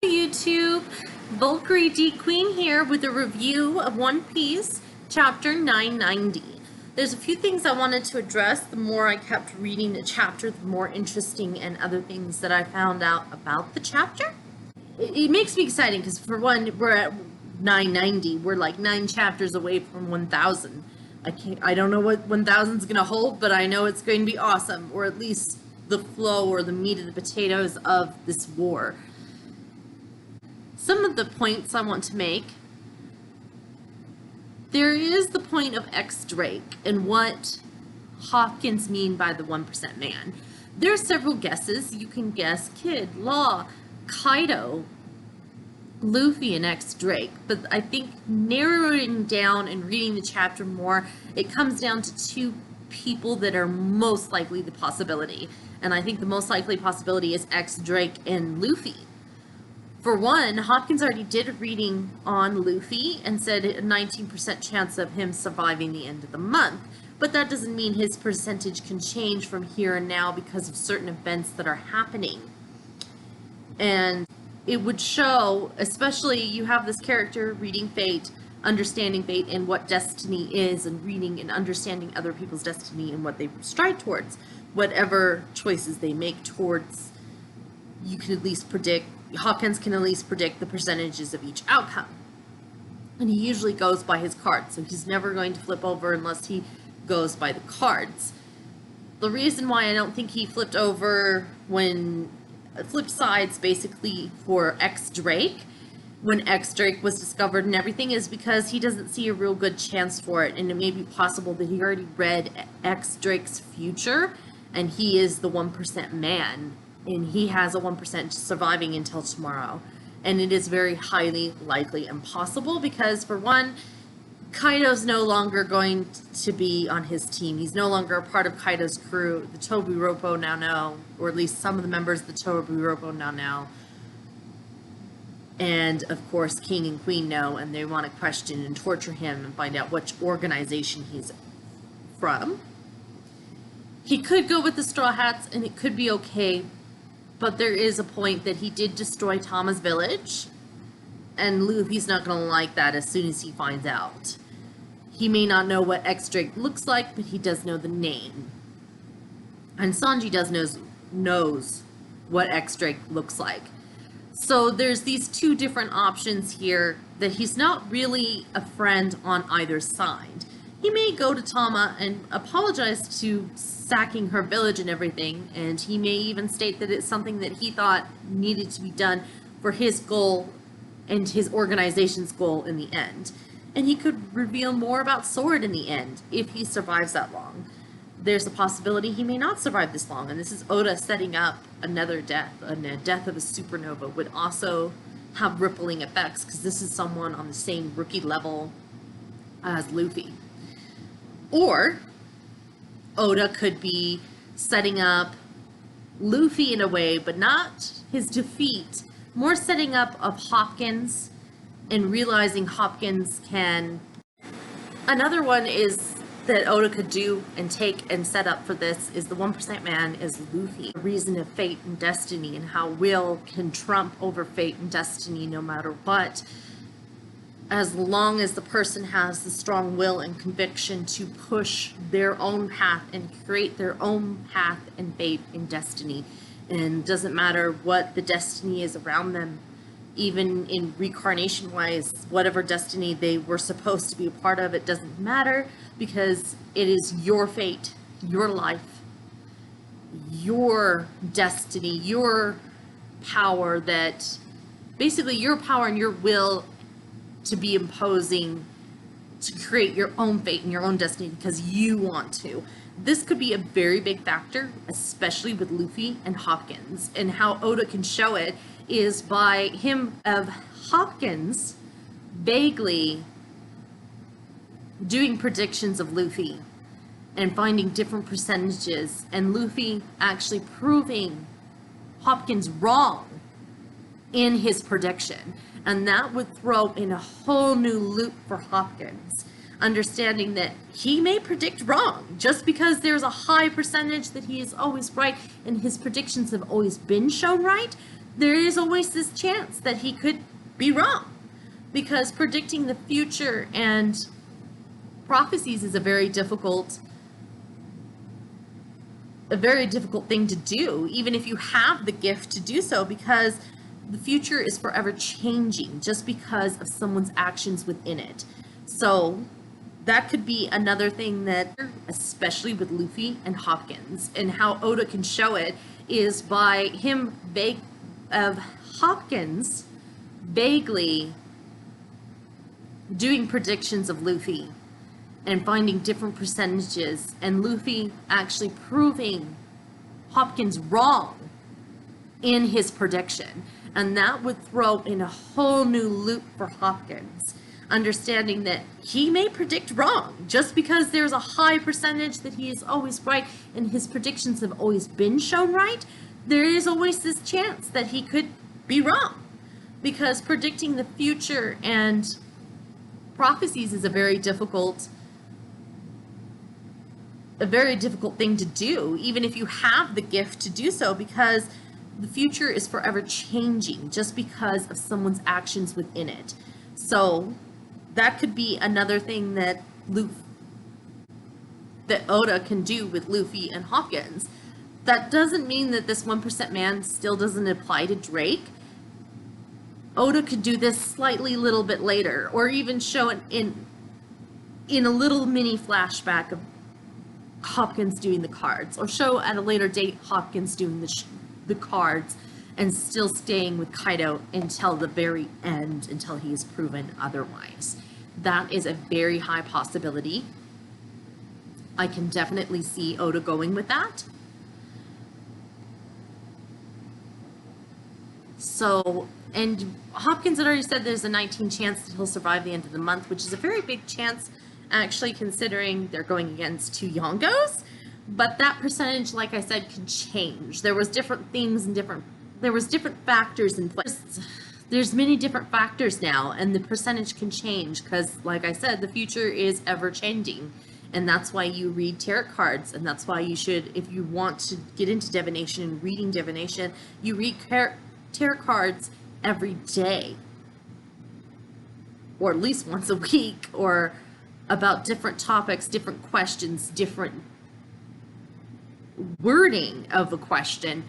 YouTube, Valkyrie D Queen here with a review of One Piece, chapter 990. There's a few things I wanted to address. The more I kept reading the chapter, the more interesting and other things that I found out about the chapter. It makes me exciting because, for one, we're at 990. We're like 9 chapters away from 1000. I don't know what 1000 is going to hold, but I know it's going to be awesome, or at least the flow or the meat of the potatoes of this war. Some of the points I want to make. There is the point of X-Drake and what Hawkins mean by the 1% man. There are several guesses. You can guess Kid, Law, Kaido, Luffy, and X-Drake. But I think narrowing down and reading the chapter more, it comes down to 2 people that are most likely the possibility. And I think the most likely possibility is X-Drake and Luffy. For one, Hawkins already did a reading on Luffy and said a 19% chance of him surviving the end of the month. But that doesn't mean his percentage can change from here and now because of certain events that are happening. And it would show, especially you have this character reading fate, understanding fate and what destiny is, and reading and understanding other people's destiny and what they strive towards. Whatever choices they make towards, you can at least predict. Hawkins can at least predict the percentages of each outcome. And he usually goes by his cards, so he's never going to flip over unless he goes by the cards. The reason why I don't think he flipped over when flipped sides basically for X-Drake, when X-Drake was discovered and everything, is because he doesn't see a real good chance for it, and it may be possible that he already read X-Drake's future, and he is the 1% man. And he has a 1% surviving until tomorrow. And it is very highly likely impossible because, for one, Kaido's no longer going to be on his team. He's no longer a part of Kaido's crew. The Tobiropo now know, or at least some of the members of the Tobiropo now know. And, of course, King and Queen know, and they want to question and torture him and find out which organization he's from. He could go with the Straw Hats, and it could be okay. But there is a point that he did destroy Tama's village, and Luffy's not going to like that as soon as he finds out. He may not know what X-Drake looks like, but he does know the name. And Sanji knows what X-Drake looks like. So there's these 2 different options here that he's not really a friend on either side. He may go to Tama and apologize to sacking her village and everything, and he may even state that it's something that he thought needed to be done for his goal and his organization's goal in the end. And he could reveal more about Sword in the end if he survives that long. There's a possibility he may not survive this long, and this is Oda setting up another death, and a death of a supernova would also have rippling effects because this is someone on the same rookie level as Luffy. Or Oda could be setting up Luffy in a way, but not his defeat. More setting up of Hawkins and realizing Hawkins can... Another one is that Oda could do and take and set up for this is the 1% man is Luffy. The reason of fate and destiny and how will can trump over fate and destiny no matter what. As long as the person has the strong will and conviction to push their own path and create their own path and fate and destiny. And doesn't matter what the destiny is around them, even in reincarnation-wise, whatever destiny they were supposed to be a part of, it doesn't matter because it is your fate, your life, your destiny, your power that, basically your power and your will to be imposing to create your own fate and your own destiny because you want to. This could be a very big factor, especially with Luffy and Hawkins. And how Oda can show it is by him of Hawkins vaguely doing predictions of Luffy and finding different percentages, and Luffy actually proving Hawkins wrong in his prediction. And that would throw in a whole new loop for Hawkins, understanding that he may predict wrong. Just because there's a high percentage that he is always right and his predictions have always been shown right, there is always this chance that he could be wrong, because predicting the future and prophecies is a very difficult thing to do, even if you have the gift to do so, because the future is forever changing just because of someone's actions within it. So that could be another thing that, especially with Luffy and Hawkins, and how Oda can show it is by him Hawkins vaguely doing predictions of Luffy and finding different percentages, and Luffy actually proving Hawkins wrong in his prediction. And that would throw in a whole new loop for Hawkins, understanding that he may predict wrong just because there's a high percentage that he is always right and his predictions have always been shown right. There is always this chance that he could be wrong, because predicting the future and prophecies is a very difficult thing to do, even if you have the gift to do so, because the future is forever changing just because of someone's actions within it. So that could be another thing that Oda can do with Luffy and Hawkins. That doesn't mean that this 1% man still doesn't apply to Drake. Oda could do this slightly little bit later, or even show it in a little mini flashback of Hawkins doing the cards, or show at a later date Hawkins doing the cards and still staying with Kaido until the very end, until he is proven otherwise. That is a very high possibility. I can definitely see Oda going with that. So, and Hopkins had already said there's a 19 chance that he'll survive the end of the month, which is a very big chance, actually, considering they're going against two Yongos. But that percentage, like I said, could change. There was different themes and there was different factors in place. There's many different factors now, and the percentage can change because, like I said, the future is ever changing. And that's why you read tarot cards, and that's why you should, if you want to get into divination and reading divination, you read tarot cards every day, or at least once a week, or about different topics, different questions, different wording of a question,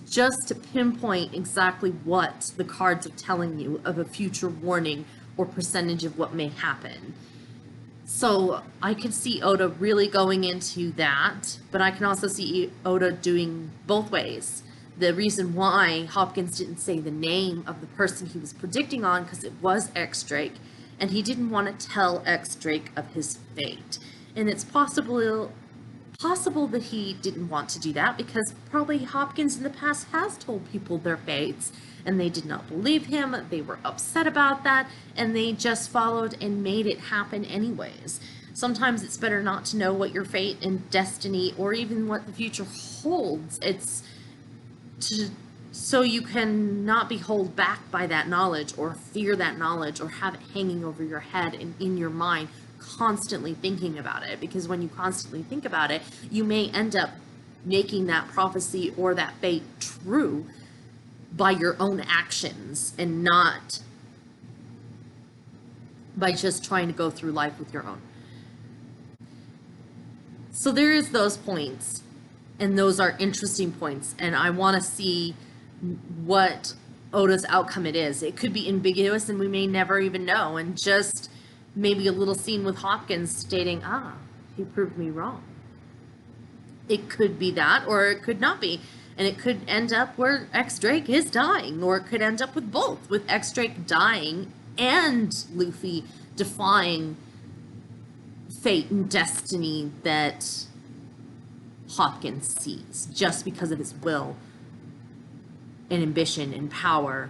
just to pinpoint exactly what the cards are telling you of a future warning or percentage of what may happen. So I could see Oda really going into that, but I can also see Oda doing both ways. The reason why Hopkins didn't say the name of the person he was predicting on, because it was X-Drake, and he didn't want to tell X-Drake of his fate. And it's possible that he didn't want to do that because probably Hopkins in the past has told people their fates, and they did not believe him, they were upset about that, and they just followed and made it happen anyways. Sometimes it's better not to know what your fate and destiny, or even what the future holds. It's so you can not be held back by that knowledge, or fear that knowledge, or have it hanging over your head and in your mind, constantly thinking about it. Because when you constantly think about it, you may end up making that prophecy or that fate true by your own actions, and not by just trying to go through life with your own. So there is those points, and those are interesting points, and I want to see what Oda's outcome it is. It could be ambiguous and we may never even know, and just maybe a little scene with Hopkins stating, he proved me wrong. It could be that, or it could not be. And it could end up where X-Drake is dying, or it could end up with both, with X-Drake dying and Luffy defying fate and destiny that Hawkins sees, just because of his will and ambition and power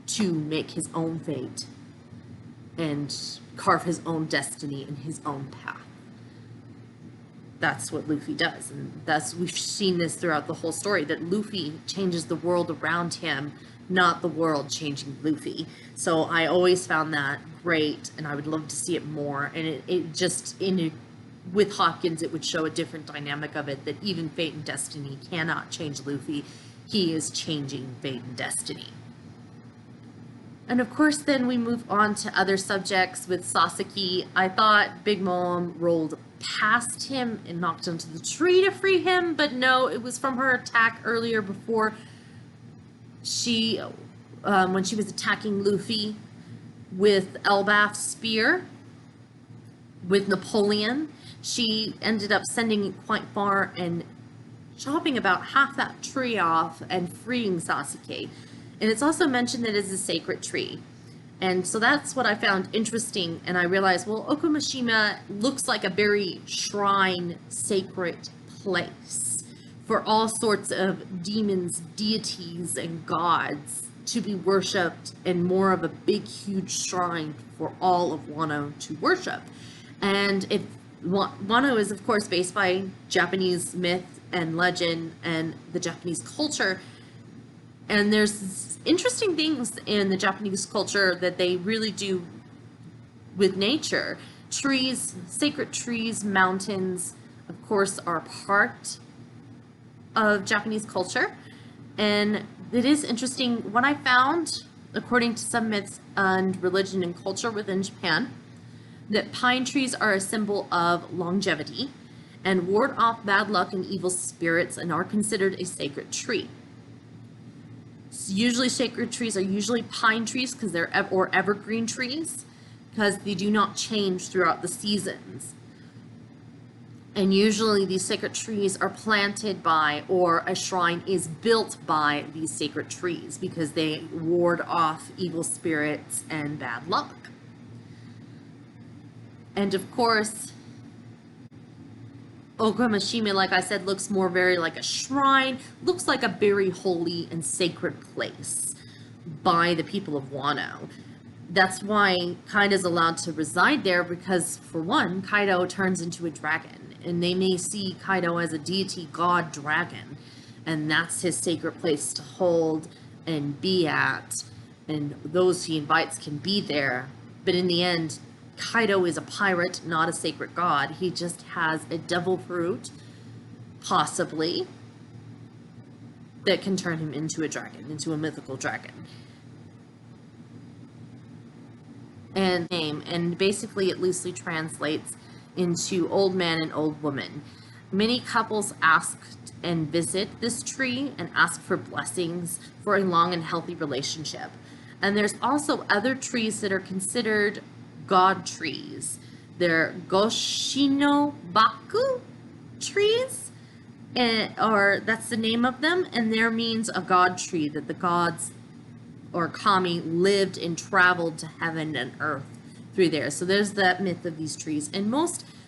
to make his own fate and carve his own destiny and his own path. That's what Luffy does, and we've seen this throughout the whole story, that Luffy changes the world around him, not the world changing Luffy. So I always found that great, and I would love to see it more. And it just, with Hawkins, it would show a different dynamic of it, that even fate and destiny cannot change Luffy. he is changing fate and destiny. And of course, then we move on to other subjects with Sasaki. I thought Big Mom rolled past him and knocked onto the tree to free him, but no, it was from her attack earlier before she, when she was attacking Luffy with Elbaf's spear, with Napoleon. She ended up sending it quite far and chopping about half that tree off and freeing Sasuke. And it's also mentioned that it's a sacred tree. And so that's what I found interesting. And I realized, well, Okumashima looks like a very shrine, sacred place for all sorts of demons, deities, and gods to be worshipped, and more of a big, huge shrine for all of Wano to worship. And if Wano is, of course, based by Japanese myth and legend and the Japanese culture. And there's interesting things in the Japanese culture that they really do with nature. Trees, sacred trees, mountains, of course, are part of Japanese culture. And it is interesting what I found, according to some myths and religion and culture within Japan, that pine trees are a symbol of longevity and ward off bad luck and evil spirits and are considered a sacred tree. Usually sacred trees are usually pine trees because they're or evergreen trees because they do not change throughout the seasons. And usually these sacred trees are planted by, or a shrine is built by these sacred trees because they ward off evil spirits and bad luck. And of course, Okumashima, like I said, looks more very like a shrine, looks like a very holy and sacred place by the people of Wano. That's why Kaido's allowed to reside there because, for one, Kaido turns into a dragon, and they may see Kaido as a deity, god, dragon, and that's his sacred place to hold and be at, and those he invites can be there. But in the end, Kaido is a pirate, not a sacred god. He just has a devil fruit, possibly, that can turn him into a dragon, into a mythical dragon. And basically it loosely translates into old man and old woman. Many couples ask and visit this tree and ask for blessings for a long and healthy relationship. And there's also other trees that are considered god trees. They're Goshino Baku trees, or that's the name of them, and there means a god tree, that the gods or kami lived and traveled to heaven and earth through there. So there's that myth of these trees. And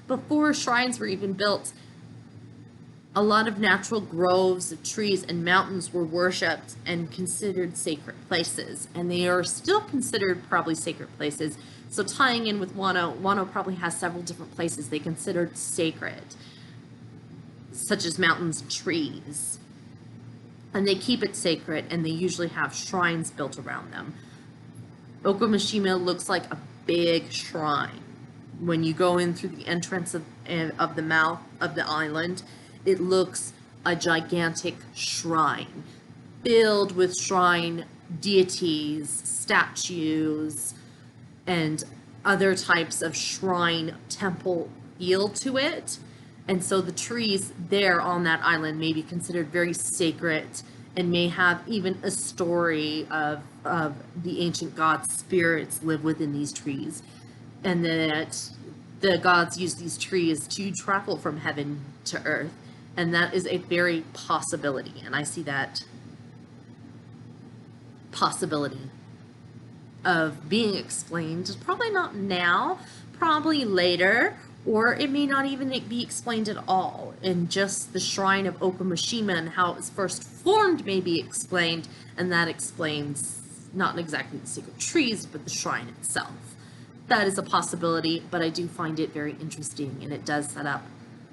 before shrines were even built, a lot of natural groves of trees and mountains were worshipped and considered sacred places, and they are still considered probably sacred places. So tying in with Wano probably has several different places they considered sacred, such as mountains and trees. And they keep it sacred, and they usually have shrines built around them. Okumashima looks like a big shrine. When you go in through the entrance of the mouth of the island, it looks a gigantic shrine, filled with shrine deities, statues, and other types of shrine temple feel to it. And so the trees there on that island may be considered very sacred and may have even a story of the ancient gods' spirits live within these trees, and that the gods use these trees to travel from heaven to earth. And that is a very possibility, and I see that possibility of being explained, probably not now, probably later, or it may not even be explained at all, and just the shrine of Okumashima and how it was first formed may be explained, and that explains not exactly the sacred trees, but the shrine itself. That is a possibility, but I do find it very interesting, and it does set up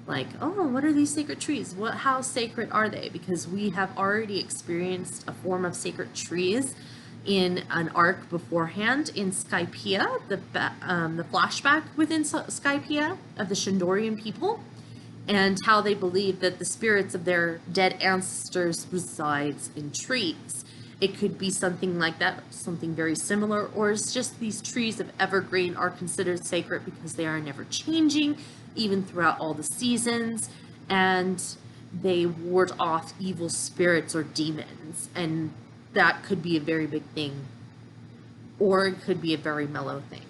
like, oh, what are these sacred trees? How sacred are they? Because we have already experienced a form of sacred trees in an arc beforehand in Skypiea, the flashback within Skypiea of the Shindorian people. and how they believe that the spirits of their dead ancestors resides in trees. It could be something like that, something very similar, or it's just these trees of evergreen are considered sacred because they are never changing, even throughout all the seasons, and they ward off evil spirits or demons, and that could be a very big thing, or it could be a very mellow thing.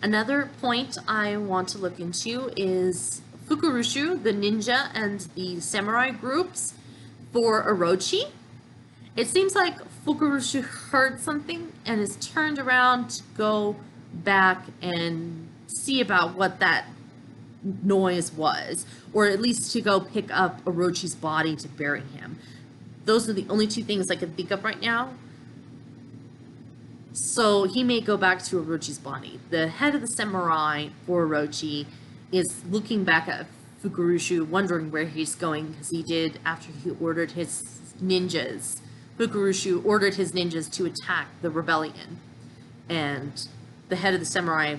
Another point I want to look into is Fukurushu, the ninja, and the samurai groups for Orochi. It seems like Fukurushu heard something and is turned around to go back and see about what that noise was, or at least to go pick up Orochi's body to bury him. Those are the only two things I can think of right now. So he may go back to Orochi's body. The head of the samurai for Orochi is looking back at Fukurushu, wondering where he's going, because he did, after he ordered his ninjas, Fukurushu ordered his ninjas to attack the rebellion. And the head of the samurai,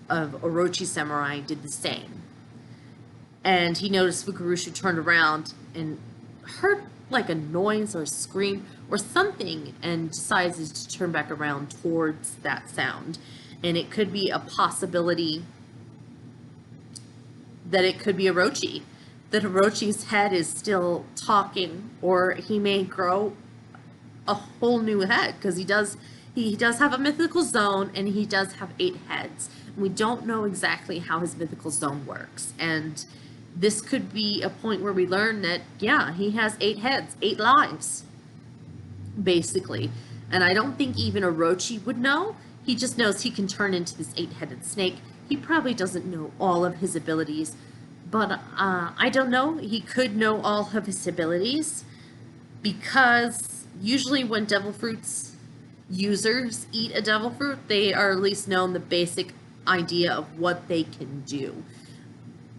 of Orochi samurai, did the same. And he noticed Fukurushu turned around and heard like a noise or a scream or something, and decides to turn back around towards that sound. And it could be a possibility that it could be Orochi, that Orochi's head is still talking, or he may grow a whole new head, because he does have a mythical zone, and he does have 8 heads. We don't know exactly how his mythical zone works, and this could be a point where we learn that, yeah, he has 8 heads, 8 lives, basically. And I don't think even Orochi would know. He just knows he can turn into this 8-headed snake. He probably doesn't know all of his abilities, but I don't know. He could know all of his abilities, because usually when devil fruits users eat a devil fruit, they are at least known the basic idea of what they can do.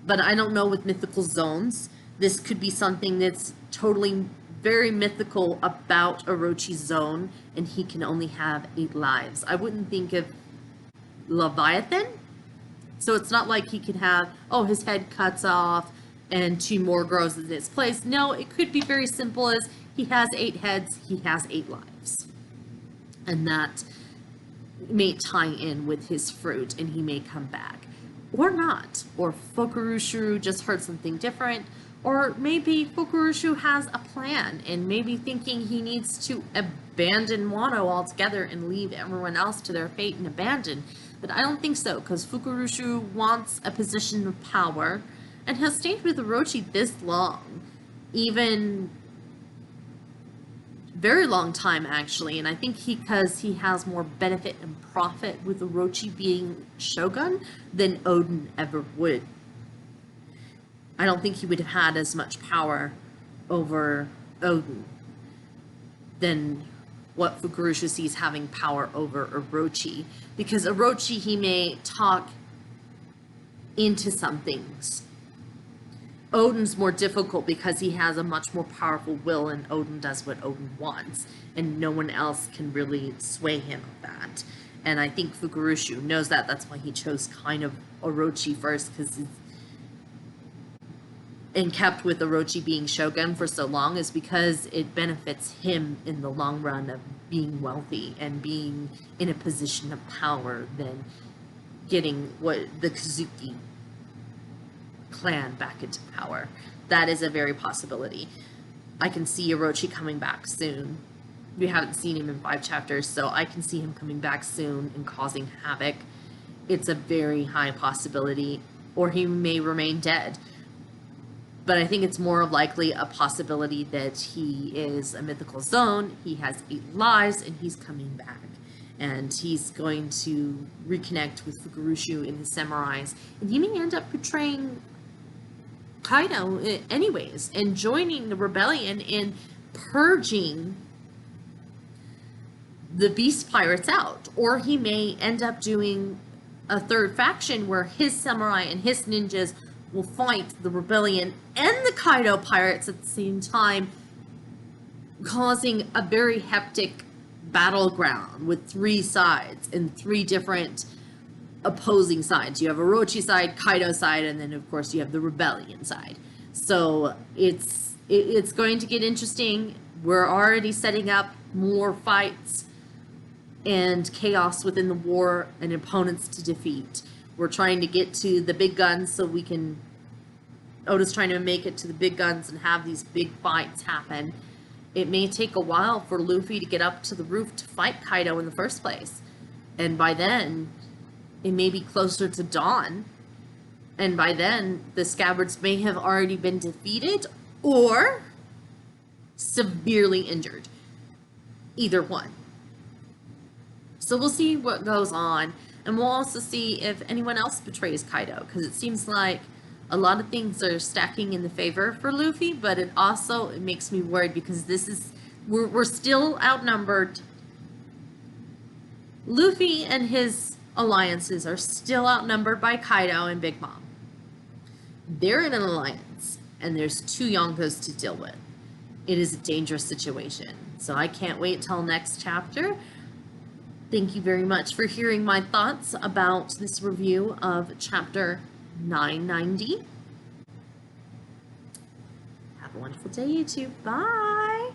But I don't know with mythical zones. This could be something that's totally very mythical about Orochi's zone, and he can only have 8 lives. I wouldn't think of Leviathan. So it's not like he could have, oh, his head cuts off and 2 more grows in its place. No, it could be very simple as he has 8 heads, he has 8 lives. And that may tie in with his fruit, and he may come back. Or not. Or Fukurushu just heard something different. Or maybe Fukurushu has a plan, and maybe thinking he needs to abandon Wano altogether and leave everyone else to their fate and abandon. But I don't think so, because Fukurushu wants a position of power, and has stayed with Orochi this long. Even very long time, actually, and I think because he has more benefit and profit with Orochi being shogun than Odin ever would. I don't think he would have had as much power over Odin than what Fukurushu sees having power over Orochi, because Orochi, he may talk into some things. Odin's more difficult because he has a much more powerful will, and Odin does what Odin wants, and no one else can really sway him of that. And I think Fukurushu knows that. That's why he chose kind of Orochi first, and kept with Orochi being shogun for so long, is because it benefits him in the long run of being wealthy and being in a position of power than getting what the Kazuki clan back into power. That is a very possibility. I can see Orochi coming back soon. We haven't seen him in 5 chapters, so I can see him coming back soon and causing havoc. It's a very high possibility, or he may remain dead. But I think it's more likely a possibility that he is a mythical zone, he has 8 lives, and he's coming back. And he's going to reconnect with Fukurushu and his samurais, and he may end up betraying Kaido anyways, and joining the rebellion and purging the beast pirates out. Or he may end up doing a 3rd faction where his samurai and his ninjas will fight the rebellion and the Kaido pirates at the same time, causing a very hectic battleground with 3 sides and 3 different opposing sides. You have Orochi side, Kaido side, and then of course you have the rebellion side. So it's going to get interesting. We're already setting up more fights and chaos within the war and opponents to defeat. We're trying to get to the big guns so we can... Oda's trying to make it to the big guns and have these big fights happen. It may take a while for Luffy to get up to the roof to fight Kaido in the first place. And by then, it may be closer to dawn. And by then, the Scabbards may have already been defeated or severely injured. Either one. So we'll see what goes on. And we'll also see if anyone else betrays Kaido. Because it seems like a lot of things are stacking in the favor for Luffy. But it makes me worried because we're still outnumbered. Luffy and his alliances are still outnumbered by Kaido and Big Mom. They're in an alliance, and there's 2 Yonkos to deal with. It is a dangerous situation. So I can't wait till next chapter. Thank you very much for hearing my thoughts about this review of chapter 990. Have a wonderful day, YouTube. Bye!